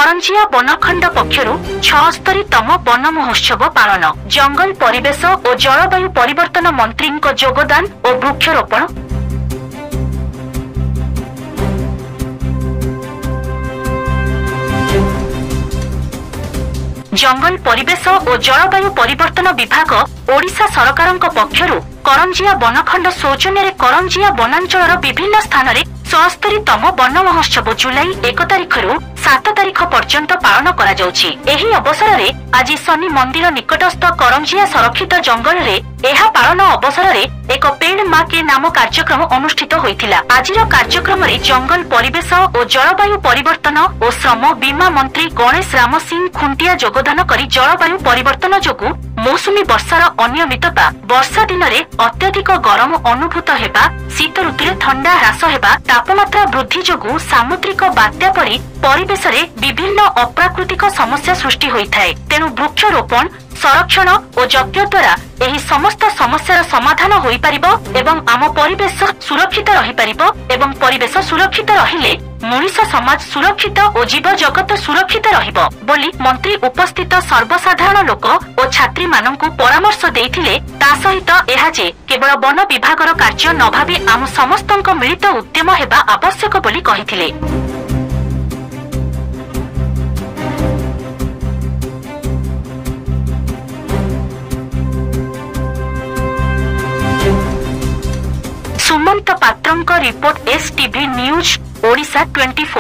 Karanjia बनखंड पक्षरु 76तम one महोत्सव पालन। जंगल परिवेश और जलवायु परिवर्तन मंत्री योगदान और वृक्षरोपण। जंगल परिवेश और जलवायु परिवर्तन विभाग ओडिशा सरकार पक्षरु करंजिया बनखंड सौजन्य करंजिया वनांचल विभिन्न स्थान में 76तम वन महोत्सव जुलाई 1 तारिख रु 7 तारिख पर्यंत पालन करा जाउछि। एही अवसर रे आज शनि मंदिर निकटस्थ करंजिया संरक्षित जंगल रे एहा पालन अवसर रे एक पेड़ मां के नाम कार्यक्रम अनुष्ठित होइथिला। आजिर कार्यक्रम रे जंगल परिवेश और जलवायु परिवर्तन और श्रम बीमा मंत्री गणेश राम सिंह खुंटिया योगदान करी जलवायु परिवर्तन जोगु मौसुमी वर्षार अनियमितता, वर्षा दिन रे अत्यधिक गरम अनुभूत हेबा, शीत ऋतु ठंडा ह्रास हेबा, तापमात्रा वृद्धि जोगु सामुद्रिक बात्या परी परिवेश रे विभिन्न अप्राकृतिक समस्या सृष्टि होइथाय। तेणु वृक्षरोपण, संरक्षण और यज्ञ द्वारा एही समस्त समस्यार समाधान होई परिबो एवं आम परिवेश सुरक्षित रही परिबो एवं परिवेश सुरक्षित रहिले मनुष्य समाज सुरक्षित और जीव जगत सुरक्षित रहिबो बोली मंत्री उपस्थित सर्वसाधारण लोक और छात्री माननकु परामर्श देइथिले। ता सहित एहा जे केवल वन विभागर कार्य न भाबी आम समस्तक मिलित उद्यम हेबा आवश्यक बोली कहिथिले। सुमंत पात्रंक रिपोर्ट एसटीवी न्यूज ओडिशा 24।